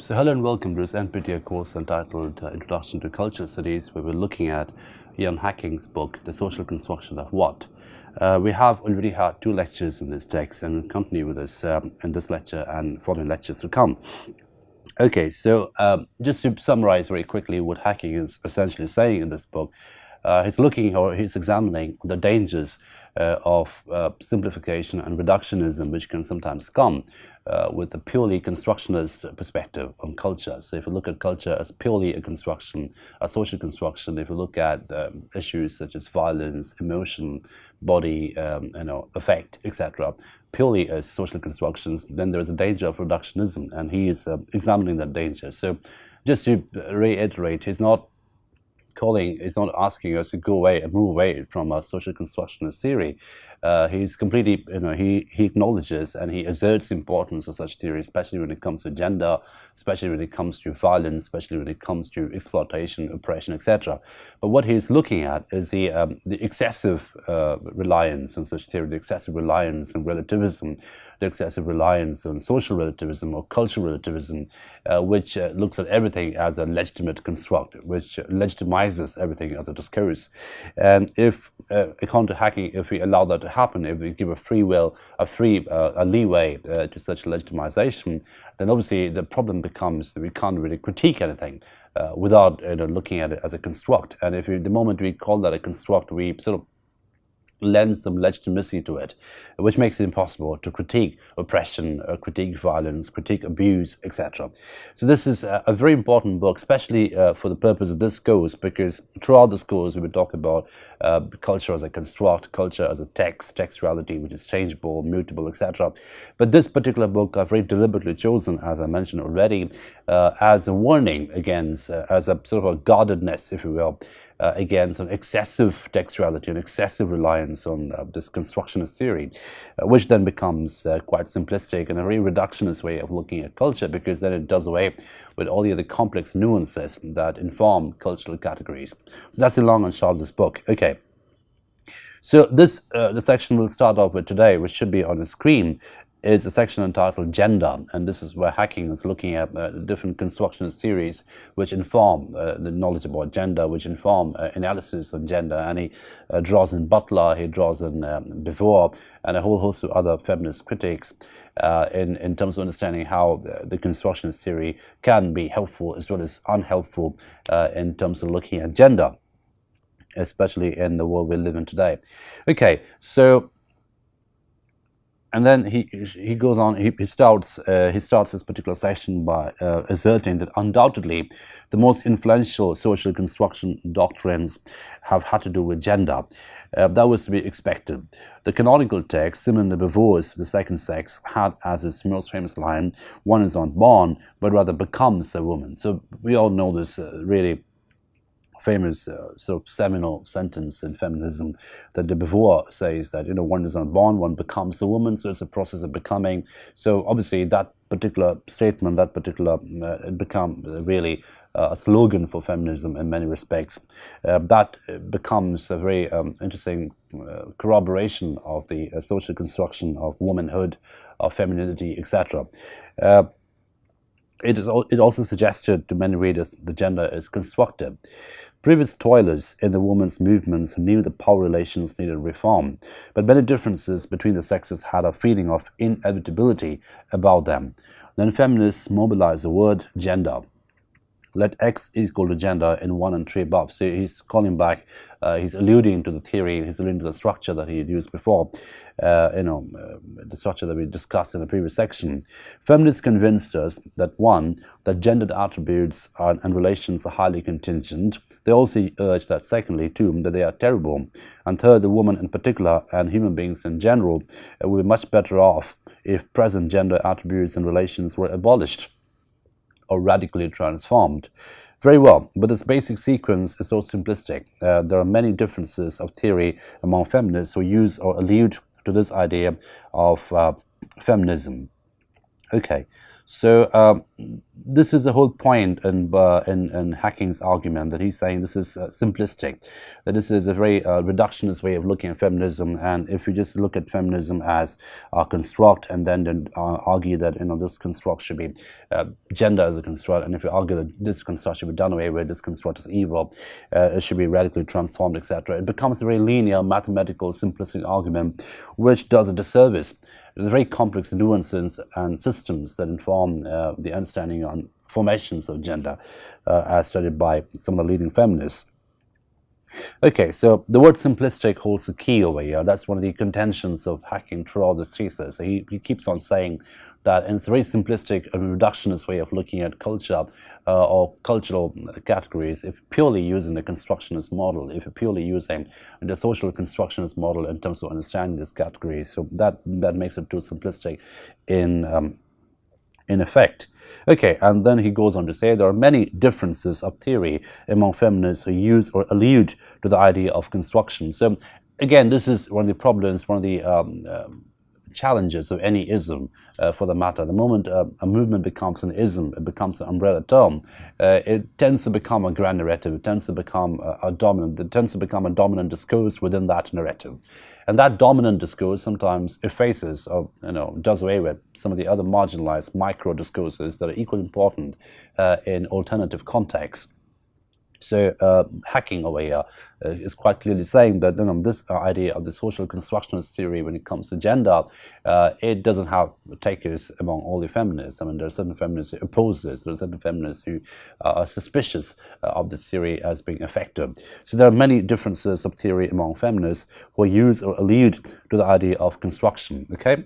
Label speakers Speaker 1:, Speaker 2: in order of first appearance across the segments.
Speaker 1: So hello and welcome to this NPTEL course entitled Introduction to Cultural Studies, where we're looking at Ian Hacking's book, The Social Construction of What. We have already had 2 lectures in this text and we'll continue with this in this lecture and following lectures to come. Okay, so just to summarize very quickly what Hacking is essentially saying in this book, he's examining the dangers of simplification and reductionism, which can sometimes come with a purely constructionist perspective on culture. So if you look at culture as purely a social construction, if you look at issues such as violence, emotion, body, affect, etc., purely as social constructions, then there is a danger of reductionism, and he is examining that danger. So just to reiterate, he's not asking us to go away and move away from a social constructionist theory. He's completely, he acknowledges and he asserts the importance of such theory, especially when it comes to gender, especially when it comes to violence, especially when it comes to exploitation, oppression, etc. But what he's looking at is the excessive reliance on such theory, the excessive reliance on relativism, the excessive reliance on social relativism or cultural relativism, which looks at everything as a legitimate construct, which legitimizes everything as a discourse. And if, according to Hacking, if we allow that to happen, if we give a free will, a leeway to such legitimization, then obviously the problem becomes that we can't really critique anything without looking at it as a construct. And if the moment we call that a construct, we sort of lend some legitimacy to it, which makes it impossible to critique oppression, critique violence, critique abuse, etc. So this is a very important book, especially for the purpose of this course, because throughout this course we will talk about culture as a construct, culture as a textuality, which is changeable, mutable, etc. But this particular book I've very deliberately chosen, as I mentioned already, as a warning against, as a sort of a guardedness, if you will, against an excessive textuality and excessive reliance on this constructionist theory, which then becomes quite simplistic and a very reductionist way of looking at culture, because then it does away with all the other complex nuances that inform cultural categories. So that's the long and short of this book. Okay. So this the section we'll start off with today, which should be on the screen, is a section entitled Gender, and this is where Hacking is looking at different constructionist theories which inform the knowledge about gender, which inform analysis on gender, and he draws in Butler, he draws in Beauvoir, and a whole host of other feminist critics in terms of understanding how the constructionist theory can be helpful as well as unhelpful in terms of looking at gender, especially in the world we live in today. Okay, so and then he goes on. He starts this particular section by asserting that undoubtedly the most influential social construction doctrines have had to do with gender. That was to be expected. The canonical text, similar to Beauvoir's The Second Sex, had as its most famous line, "One is not born, but rather becomes a woman." So we all know this really famous sort of seminal sentence in feminism that de Beauvoir says that one is not born, one becomes a woman, so it's a process of becoming. So obviously that particular statement, it become really a slogan for feminism in many respects. That becomes a very interesting corroboration of the social construction of womanhood, of femininity, etc. It also suggested to many readers that gender is constructed. Previous toilers in the women's movements knew the power relations needed reform, but many differences between the sexes had a feeling of inevitability about them. Then feminists mobilized the word gender. Let X equal to gender in 1 and 3 above. So he's calling back, he's alluding to the theory, he's alluding to the structure that he had used before, the structure that we discussed in the previous section. Feminists convinced us that 1, that gendered attributes and relations are highly contingent. They also urged that, secondly, 2, that they are terrible. And third, the woman in particular and human beings in general would be much better off if present gender attributes and relations were abolished or radically transformed. Very well, but this basic sequence is so simplistic. There are many differences of theory among feminists who use or allude to this idea of feminism. Okay, So this is the whole point in Hacking's argument, that he's saying this is simplistic, that this is a very reductionist way of looking at feminism. And if you just look at feminism as a construct, and then argue that this construct should be gender as a construct, and if you argue that this construct should be done away with, this construct is evil, it should be radically transformed, etc., it becomes a very linear, mathematical, simplistic argument, which does a disservice. There's very complex nuances and systems that inform the understanding on formations of gender, as studied by some of the leading feminists. Okay, so the word simplistic holds the key over here. That's one of the contentions of Hacking throughout this thesis. He keeps on saying that it's a very simplistic and reductionist way of looking at culture or cultural categories if purely using the constructionist model, if you're purely using the social constructionist model in terms of understanding these categories. So that makes it too simplistic in effect. Okay, and then he goes on to say there are many differences of theory among feminists who use or allude to the idea of construction. So again, this is one of the problems, one of the challenges of any ism, for the matter. The moment a movement becomes an ism, it becomes an umbrella term, it tends to become a grand narrative, it tends to become a dominant discourse within that narrative. And that dominant discourse sometimes effaces or does away with some of the other marginalized micro discourses that are equally important in alternative contexts. So Hacking over here is quite clearly saying that this idea of the social constructionist theory when it comes to gender, it doesn't have takers among all the feminists. I mean, there are certain feminists who oppose this, there are certain feminists who are suspicious of this theory as being effective. So there are many differences of theory among feminists who use or allude to the idea of construction. Okay.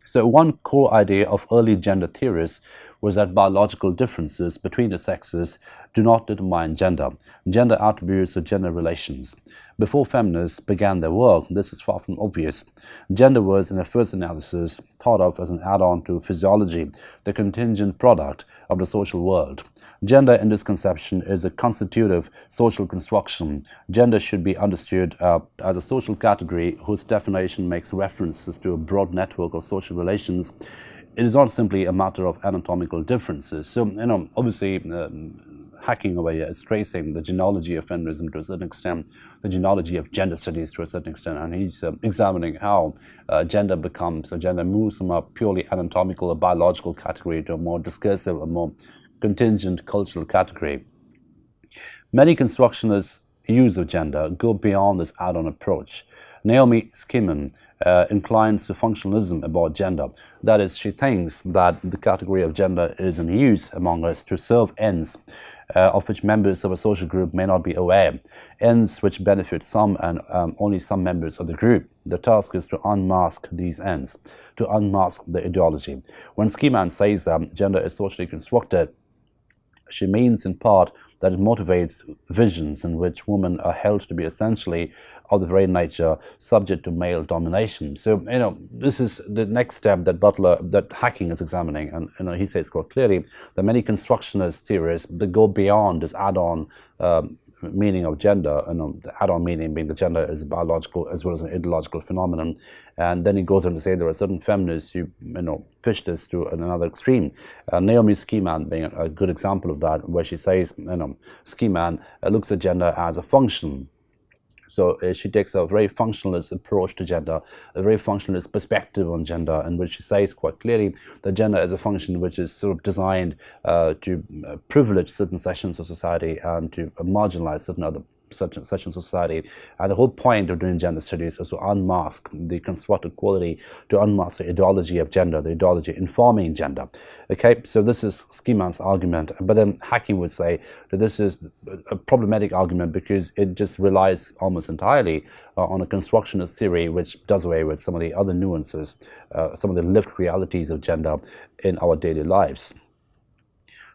Speaker 1: So one core idea of early gender theorists was that biological differences between the sexes do not determine gender. Gender attributes or gender relations. Before feminists began their work, this was far from obvious. Gender was, in the first analysis, thought of as an add-on to physiology, the contingent product of the social world. Gender in this conception is a constitutive social construction. Gender should be understood as a social category whose definition makes references to a broad network of social relations. It is not simply a matter of anatomical differences. So, obviously, Hacking over here is tracing the genealogy of feminism to a certain extent, the genealogy of gender studies to a certain extent, and he's examining how gender moves from a purely anatomical or biological category to a more discursive, a more contingent cultural category. Many constructionists' use of gender go beyond this add-on approach. Naomi Skiman inclines to functionalism about gender. That is, she thinks that the category of gender is in use among us to serve ends of which members of a social group may not be aware, ends which benefit some and only some members of the group. The task is to unmask these ends, to unmask the ideology. When Skiman says gender is socially constructed, she means in part that it motivates visions in which women are held to be essentially of the very nature subject to male domination. So, this is the next step that Hacking is examining, and he says quite clearly that many constructionist theorists that go beyond this add-on meaning of gender, the add-on meaning being that gender is a biological as well as an ideological phenomenon. And then he goes on to say there are certain feminists who push this to another extreme. Naomi Skiman being a good example of that, where she says Skiman looks at gender as a function. So she takes a very functionalist approach to gender, a very functionalist perspective on gender, in which she says quite clearly that gender is a function which is sort of designed to privilege certain sections of society and to marginalize certain other sections of society. And the whole point of doing gender studies is to unmask the constructed quality, to unmask the ideology of gender, the ideology informing gender. Okay, so this is Skiman's argument, but then Hacking would say that this is a problematic argument because it just relies almost entirely on a constructionist theory which does away with some of the other nuances, some of the lived realities of gender in our daily lives.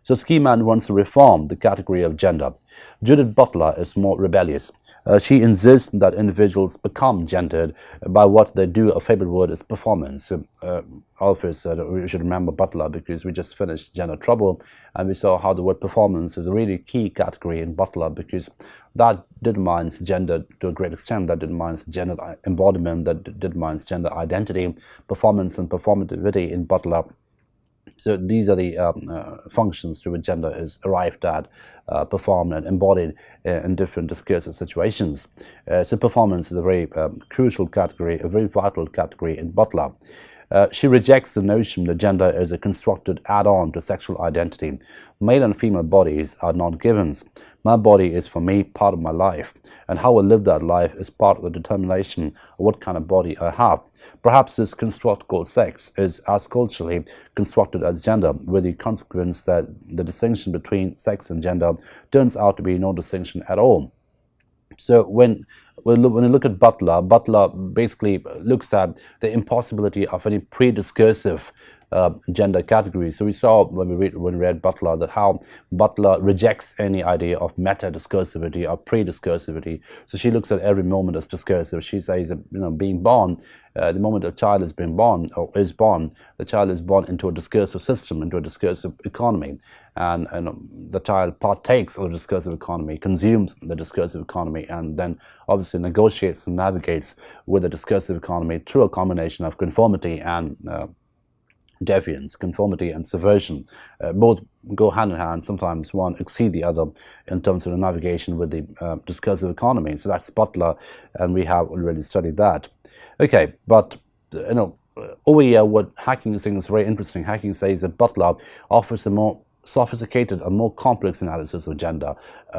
Speaker 1: So Skiman wants to reform the category of gender. Judith Butler is more rebellious. She insists that individuals become gendered by what they do. A favorite word is performance. Alfred said we should remember Butler because we just finished Gender Trouble, and we saw how the word performance is a really key category in Butler because that determines gender to a great extent, that determines gender embodiment, that determines gender identity. Performance and performativity in Butler So these are the functions through which gender is arrived at, performed and embodied in different discursive situations. So performance is a very crucial category, a very vital category in Butler. She rejects the notion that gender is a constructed add-on to sexual identity. Male and female bodies are not givens. My body is, for me, part of my life, and how I live that life is part of the determination of what kind of body I have. Perhaps this construct called sex is as culturally constructed as gender, with the consequence that the distinction between sex and gender turns out to be no distinction at all. So when you look at Butler, Butler basically looks at the impossibility of any pre-discursive gender category. So we saw when we read Butler that how Butler rejects any idea of meta-discursivity or pre-discursivity. So she looks at every moment as discursive. She says that, being born, the moment a child is being born or is born, the child is born into a discursive system, into a discursive economy, and the child partakes of the discursive economy, consumes the discursive economy, and then obviously negotiates and navigates with the discursive economy through a combination of conformity and deviance, conformity and subversion. Both go hand in hand. Sometimes one exceeds the other in terms of the navigation with the discursive economy. So that's Butler, and we have already studied that. Okay, but over here, what Hacking is saying is very interesting. Hacking says that Butler offers a more sophisticated and more complex analysis of gender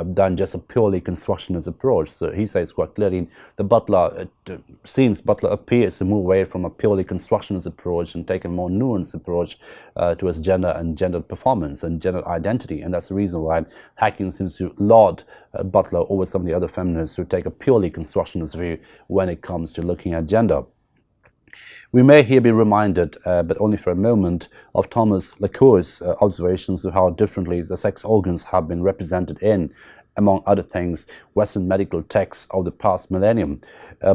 Speaker 1: than just a purely constructionist approach. So he says quite clearly the Butler appears to move away from a purely constructionist approach and take a more nuanced approach towards gender and gender performance and gender identity, and that's the reason why Hacking seems to laud Butler over some of the other feminists who take a purely constructionist view when it comes to looking at gender. We may here be reminded, but only for a moment, of Thomas Lacour's observations of how differently the sex organs have been represented in, among other things, Western medical texts of the past millennium.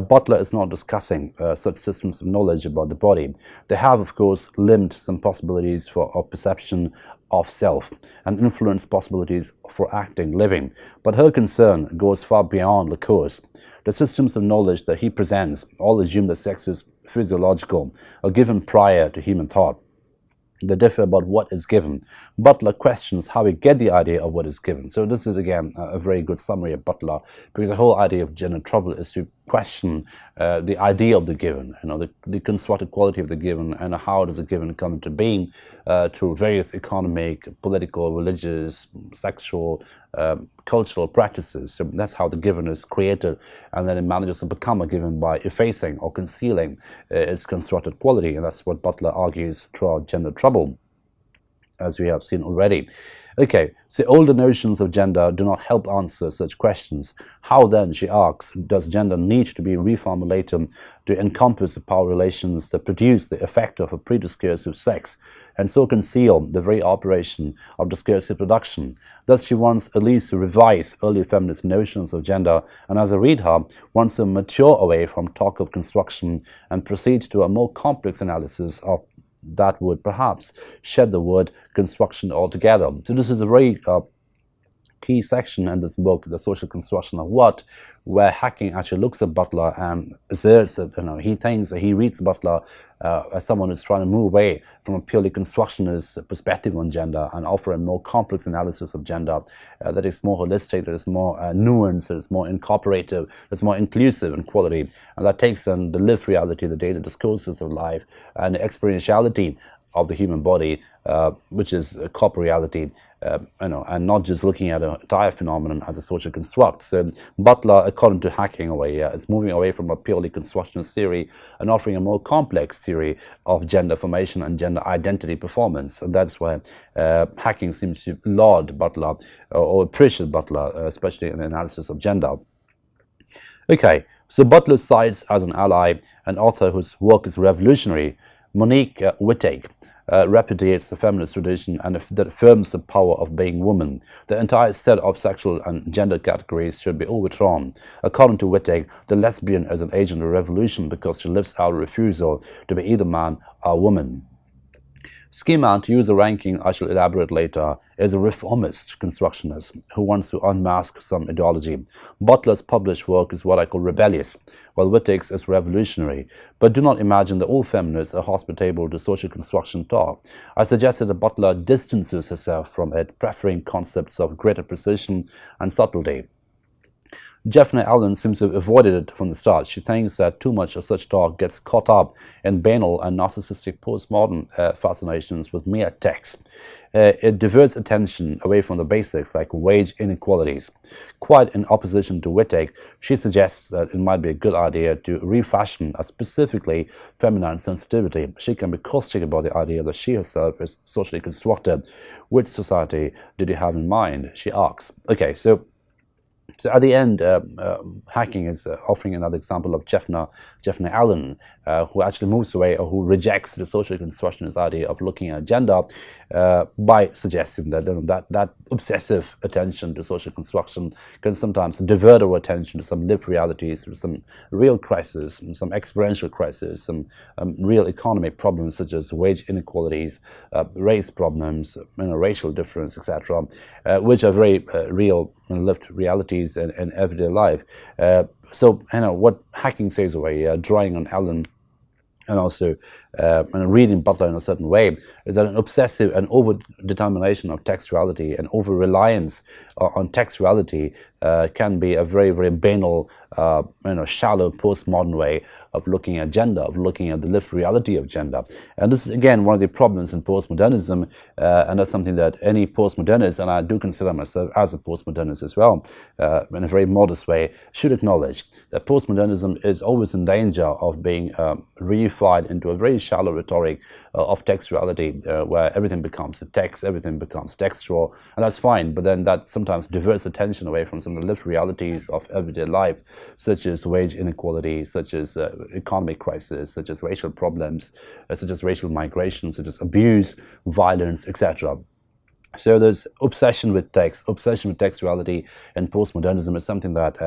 Speaker 1: Butler is not discussing such systems of knowledge about the body. They have, of course, limited some possibilities for perception of self and influence possibilities for acting, living. But her concern goes far beyond Lacour's. The systems of knowledge that he presents all assume that sex is physiological or given prior to human thought. They differ about what is given. Butler questions how we get the idea of what is given. So this is, again, a very good summary of Butler, because the whole idea of gender trouble is to question the idea of the given, the constructed quality of the given, and how does the given come into being through various economic, political, religious, sexual, cultural practices. So that's how the given is created, and then it manages to become a given by effacing or concealing its constructed quality, and that's what Butler argues throughout Gender Trouble, as we have seen already. Okay, so older notions of gender do not help answer such questions. How then, she asks, does gender need to be reformulated to encompass the power relations that produce the effect of a prediscursive sex, and so conceal the very operation of discursive production? Thus she wants at least to revise early feminist notions of gender, and as I read her, wants to mature away from talk of construction and proceed to a more complex analysis of that would perhaps shed the word construction altogether. So this is a very key section in this book, The Social Construction of What, where Hacking actually looks at Butler and asserts that he thinks that he reads Butler as someone who's trying to move away from a purely constructionist perspective on gender and offer a more complex analysis of gender that is more holistic, that is more nuanced, that is more incorporative, that's more inclusive in quality, and that takes on the lived reality, the daily discourses of life, and the experientiality of the human body, which is a corporeality, and not just looking at an entire phenomenon as a social construct. So Butler, according to Hacking is moving away from a purely constructionist theory and offering a more complex theory of gender formation and gender identity performance. And that's why Hacking seems to laud Butler or appreciate Butler, especially in the analysis of gender. Okay, so Butler cites as an ally an author whose work is revolutionary, Monique Wittig. Repudiates the feminist tradition and that affirms the power of being woman. The entire set of sexual and gender categories should be overthrown. According to Wittig, the lesbian is an agent of revolution because she lives out a refusal to be either man or woman. Schema, to use a ranking I shall elaborate later, is a reformist constructionist who wants to unmask some ideology. Butler's published work is what I call rebellious, while Wittig's is revolutionary. But do not imagine that all feminists are hospitable to social construction talk. I suggested that Butler distances herself from it, preferring concepts of greater precision and subtlety. Jeffrey Allen seems to have avoided it from the start. She thinks that too much of such talk gets caught up in banal and narcissistic postmodern fascinations with mere text. It diverts attention away from the basics like wage inequalities. Quite in opposition to Wittig, she suggests that it might be a good idea to refashion a specifically feminine sensitivity. She can be caustic about the idea that she herself is socially constructed. Which society did you have in mind? She asks. Okay, so at the end, Hacking is offering another example of Jeffrey Allen, who actually moves away or who rejects the social constructionist idea of looking at gender by suggesting that that obsessive attention to social construction can sometimes divert our attention to some lived realities, to some real crisis, some experiential crisis, some real economic problems such as wage inequalities, race problems, racial difference, etc., which are very real lived realities in everyday life. So what Hacking says away, drawing on Allen and also reading Butler in a certain way, is that an obsessive and over-determination of textuality and over-reliance on textuality can be a very, very banal, shallow postmodern way of looking at gender, of looking at the lived reality of gender. And this is, again, one of the problems in postmodernism, and that's something that any postmodernist, and I do consider myself as a postmodernist as well, in a very modest way, should acknowledge that postmodernism is always in danger of being reified into a very shallow rhetoric of textuality, where everything becomes a text, everything becomes textual, and that's fine, but then that sometimes diverts attention away from some of the lived realities of everyday life, such as wage inequality, such as economic crisis, such as racial problems, such as racial migration, such as abuse, violence, etc. So there's obsession with text, obsession with textuality, and postmodernism is something that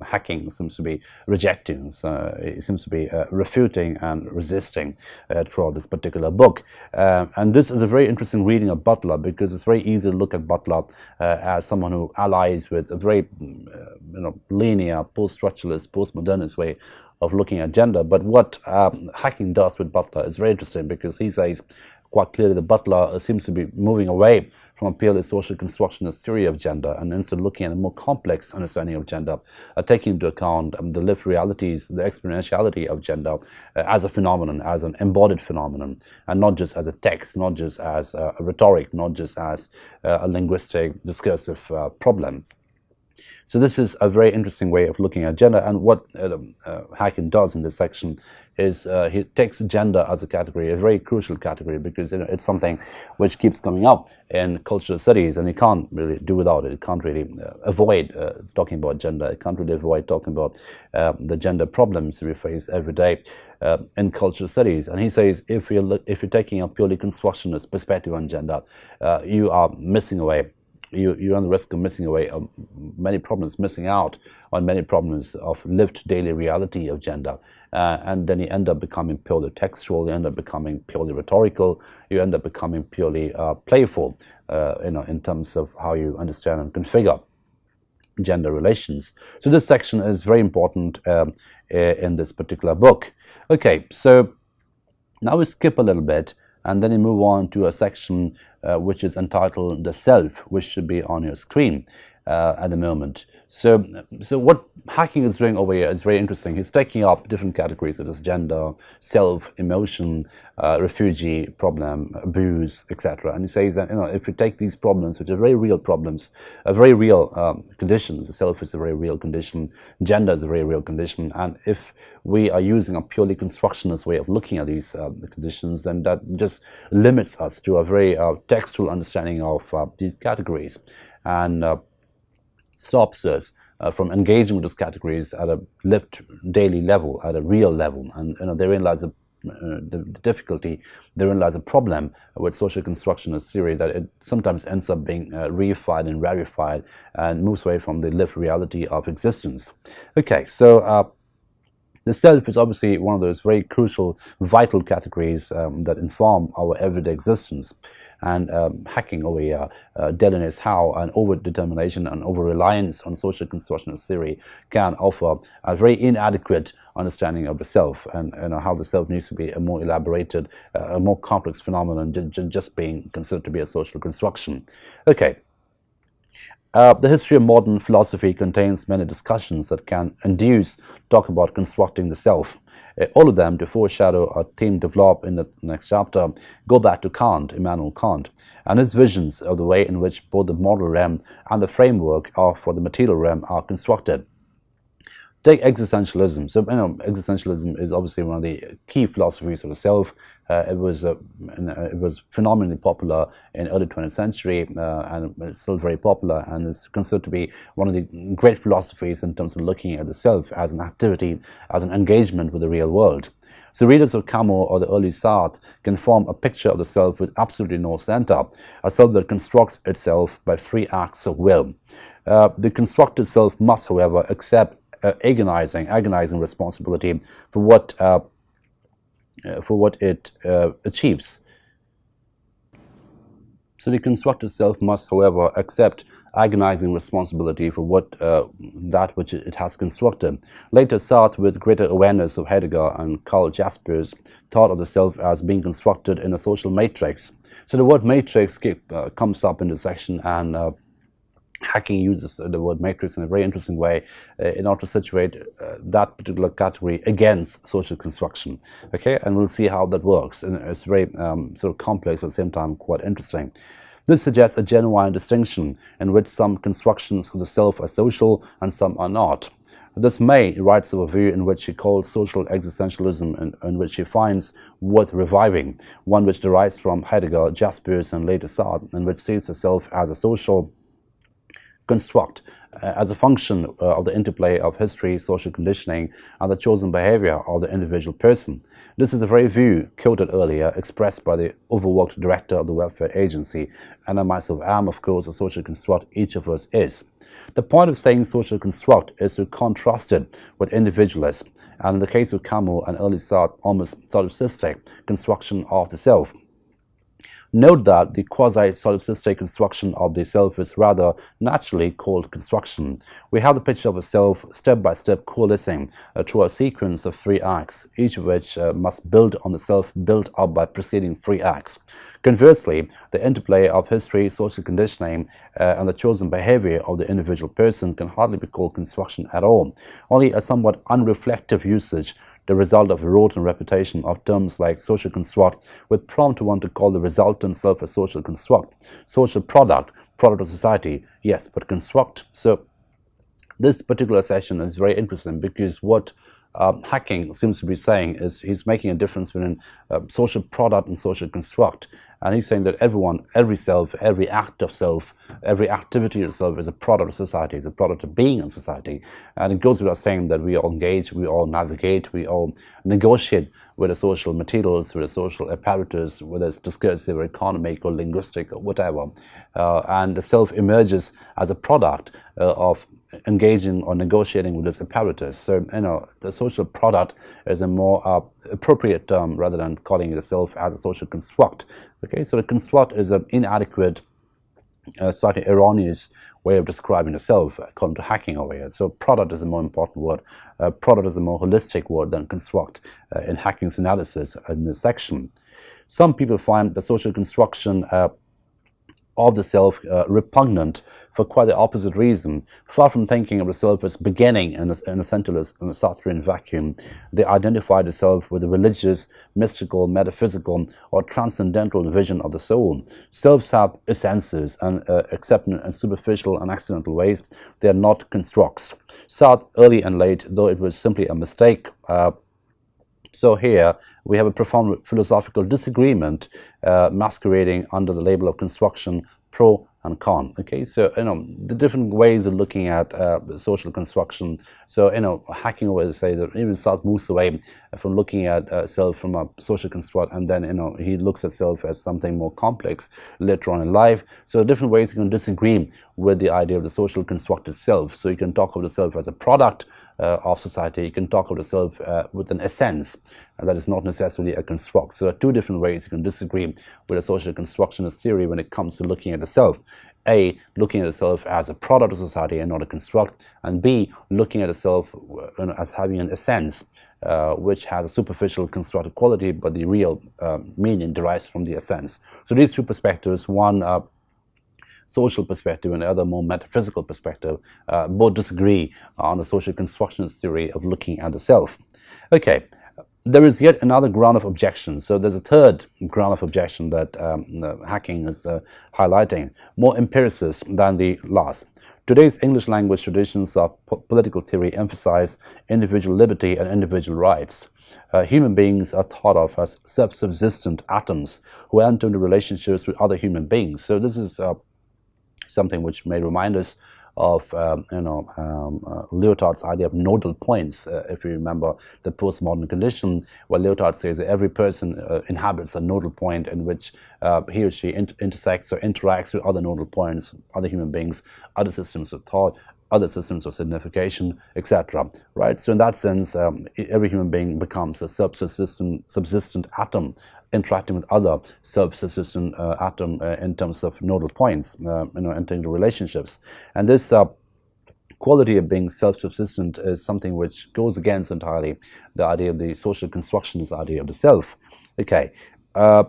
Speaker 1: Hacking seems to be rejecting. So it seems to be refuting and resisting throughout this particular book. And this is a very interesting reading of Butler, because it's very easy to look at Butler as someone who allies with a very linear, post-structuralist, postmodernist way of looking at gender. But what Hacking does with Butler is very interesting, because he says quite clearly that Butler seems to be moving away from a purely social constructionist theory of gender and instead looking at a more complex understanding of gender, taking into account the lived realities, the experientiality of gender as a phenomenon, as an embodied phenomenon, and not just as a text, not just as a rhetoric, not just as a linguistic discursive problem. So this is a very interesting way of looking at gender, and what Hacking does in this section is he takes gender as a category, a very crucial category, because it's something which keeps coming up in cultural studies, and you can't really do without it. You can't really avoid talking about gender. You can't really avoid talking about the gender problems we face every day in cultural studies. And he says if you're taking a purely constructionist perspective on gender, you are missing away. You run the risk of missing away on many problems, missing out on many problems of lived daily reality of gender. And then you end up becoming purely textual, you end up becoming purely rhetorical, you end up becoming purely playful, in terms of how you understand and configure gender relations. So this section is very important in this particular book. Okay, so now we skip a little bit, and then you move on to a section which is entitled The Self, which should be on your screen at the moment. So what Hacking is doing over here is very interesting. He's taking up different categories such as gender, self, emotion, refugee problem, abuse, etc. And he says that if you take these problems, which are very real problems, very real conditions, the self is a very real condition, gender is a very real condition, and if we are using a purely constructionist way of looking at these conditions, then that just limits us to a very textual understanding of these categories, and stops us from engaging with those categories at a lived daily level, at a real level. And therein lies the difficulty, therein lies a problem with social constructionist theory, that it sometimes ends up being reified and rarefied and moves away from the lived reality of existence. Okay, so The self is obviously one of those very crucial, vital categories that inform our everyday existence. And hacking over here delineates how an over-determination and over-reliance on social constructionist theory can offer a very inadequate understanding of the self, and how the self needs to be a more elaborated, a more complex phenomenon than just being considered to be a social construction. Okay. The history of modern philosophy contains many discussions that can induce talk about constructing the self. All of them, to foreshadow a theme developed in the next chapter, go back to Kant, Immanuel Kant, and his visions of the way in which both the model realm and the framework for the material realm are constructed. Take existentialism. So, existentialism is obviously one of the key philosophies of the self. It was phenomenally popular in early 20th century, and it's still very popular, and is considered to be one of the great philosophies in terms of looking at the self as an activity, as an engagement with the real world. So readers of Camus or the early Sartre can form a picture of the self with absolutely no center, a self that constructs itself by free acts of will. The constructed self must, however, accept agonizing responsibility for what it achieves. So the constructed self must, however, accept agonizing responsibility for that which it has constructed. Later, Sartre, with greater awareness of Heidegger and Karl Jaspers, thought of the self as being constructed in a social matrix. So the word matrix comes up in this section, and hacking uses the word matrix in a very interesting way in order to situate that particular category against social construction. Okay, and we'll see how that works. And it's very sort of complex, at the same time quite interesting. This suggests a genuine distinction in which some constructions of the self are social and some are not. This may writes of a view in which he calls social existentialism, and in which he finds worth reviving, one which derives from Heidegger, Jaspers, and later Sartre, and which sees the self as a social construct, as a function of the interplay of history, social conditioning, and the chosen behavior of the individual person. This is a very view quoted earlier, expressed by the overworked director of the welfare agency, and I myself am, of course, a social construct. Each of us is. The point of saying social construct is to contrast it with individualist, and in the case of Camus and early Sartre, almost solipsistic construction of the self. Note that the quasi-solipsistic construction of the self is rather naturally called construction. We have the picture of a self step by step coalescing through a sequence of 3 acts, each of which must build on the self built up by preceding 3 acts. Conversely, the interplay of history, social conditioning, and the chosen behavior of the individual person can hardly be called construction at all, only a somewhat unreflective usage, the result of a rote and repetition of terms like social construct, would prompt one to call the resultant self a social construct, social product of society, yes, but construct. So this particular session is very interesting, because what hacking seems to be saying is he's making a difference between social product and social construct. And he's saying that everyone, every self, every act of self, every activity of self is a product of society, is a product of being in society. And it goes without saying that we all engage, we all navigate, we all negotiate with the social materials, with the social apparatus, whether it's discursive or economic or linguistic or whatever. And the self emerges as a product of engaging or negotiating with this apparatus. So, the social product is a more appropriate term rather than calling it a self as a social construct. Okay, so the construct is an inadequate, slightly erroneous way of describing the self, according to hacking over here. So product is a more important word. Product is a more holistic word than construct in hacking's analysis in this section. Some people find the social construction of the self repugnant for quite the opposite reason. Far from thinking of the self as beginning in a centralist, in a Sartrean vacuum, they identify the self with a religious, mystical, metaphysical, or transcendental vision of the soul. Selves have essences, and except in superficial and accidental ways, they are not constructs. Sartre, early and late, though it was simply a mistake, so here we have a profound philosophical disagreement masquerading under the label of construction pro and con. Okay, so the different ways of looking at social construction. So hacking away, say that even Sartre moves away from looking at self from a social construct, and then he looks at self as something more complex later on in life. So different ways you can disagree with the idea of the social construct itself. So you can talk of the self as a product of society. You can talk of the self with an essence, and that is not necessarily a construct. So there are two different ways you can disagree with a social constructionist theory when it comes to looking at the self. A, looking at the self as a product of society and not a construct, and B, looking at the self as having an essence, which has a superficial constructed quality, but the real meaning derives from the essence. So these two perspectives, one social perspective and the other more metaphysical perspective, both disagree on the social constructionist theory of looking at the self. Okay, there is yet another ground of objection. So there's a third ground of objection that hacking is highlighting, more empiricist than the last. Today's English language traditions of political theory emphasize individual liberty and individual rights. Human beings are thought of as self-subsistent atoms who enter into relationships with other human beings. So this is something which may remind us of Lyotard's idea of nodal points. If you remember the postmodern condition, where Lyotard says that every person inhabits a nodal point in which he or she intersects or interacts with other nodal points, other human beings, other systems of thought, other systems of signification, etc. Right? So in that sense, every human being becomes a subsistent atom interacting with other self-subsistent atom in terms of nodal points, entering the relationships. And this quality of being self-subsistent is something which goes against entirely the idea of the social constructionist idea of the self. Okay.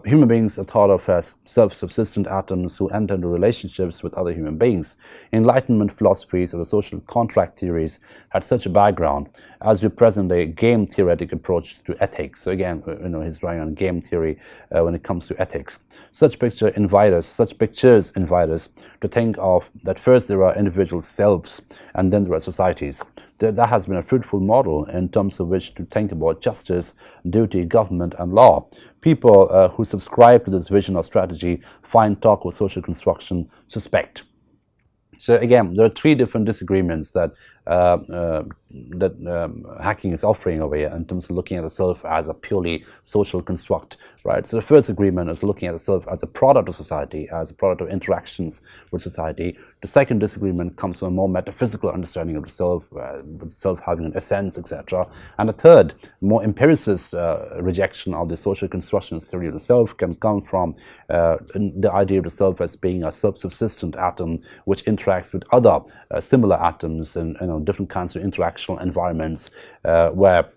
Speaker 1: Human beings are thought of as self-subsistent atoms who enter into relationships with other human beings. Enlightenment philosophies or the social contract theories had such a background as we present a game theoretic approach to ethics. So again, he's drawing on game theory when it comes to ethics. Such pictures invite us to think of that first there are individual selves and then there are societies. That has been a fruitful model in terms of which to think about justice, duty, government, and law. People who subscribe to this vision or strategy find talk of social construction suspect. So again, there are three different disagreements that hacking is offering over here in terms of looking at the self as a purely social construct, right? So the first agreement is looking at the self as a product of society, as a product of interactions with society. The second disagreement comes from a more metaphysical understanding of the self, with self having an essence, etc. And the third, more empiricist rejection of the social constructionist theory of the self can come from the idea of the self as being a self-subsistent atom which interacts with other similar atoms in different kinds of interactional environments where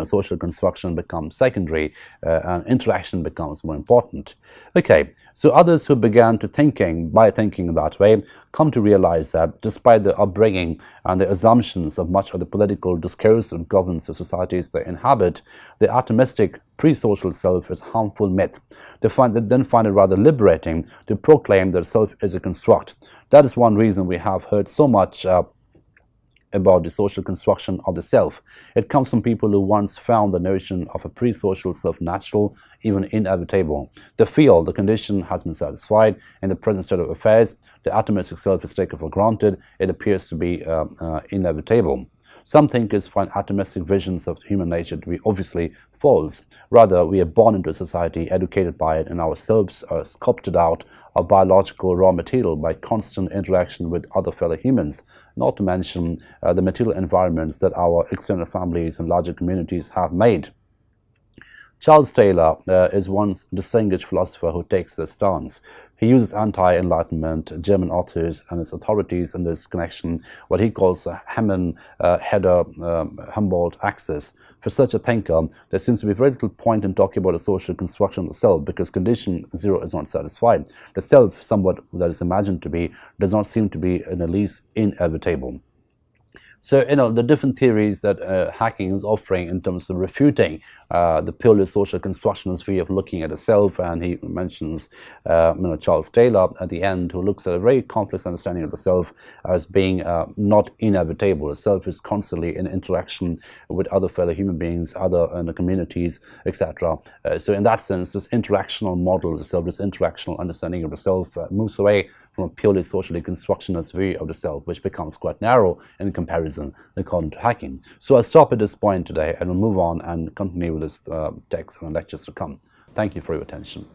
Speaker 1: social construction becomes secondary and interaction becomes more important. Okay, so others who began to by thinking that way come to realize that despite the upbringing and the assumptions of much of the political discourse that governs the societies they inhabit, the atomistic pre-social self is a harmful myth. They then find it rather liberating to proclaim that self is a construct. That is one reason we have heard so much about the social construction of the self. It comes from people who once found the notion of a pre-social self natural, even inevitable. They feel the condition has been satisfied in the present state of affairs. The atomistic self is taken for granted. It appears to be inevitable. Some thinkers find atomistic visions of human nature to be obviously false. Rather, we are born into a society, educated by it, and ourselves are sculpted out of biological raw material by constant interaction with other fellow humans, not to mention the material environments that our extended families and larger communities have made. Charles Taylor is one distinguished philosopher who takes this stance. He uses anti-Enlightenment German authors and its authorities in this connection, what he calls the Hamann-Heder-Humboldt axis. For such a thinker, there seems to be very little point in talking about a social construction of the self, because condition zero is not satisfied. The self, somewhat that is imagined to be, does not seem to be in the least inevitable. So, the different theories that hacking is offering in terms of refuting the purely social constructionist view of looking at a self, and he mentions Charles Taylor at the end, who looks at a very complex understanding of the self as being not inevitable. The self is constantly in interaction with other fellow human beings, other communities, etc. So in that sense, this interactional model of the self, this interactional understanding of the self moves away from a purely socially constructionist view of the self, which becomes quite narrow in comparison according to hacking. So I'll stop at this point today and we'll move on and continue with this text and lectures to come. Thank you for your attention.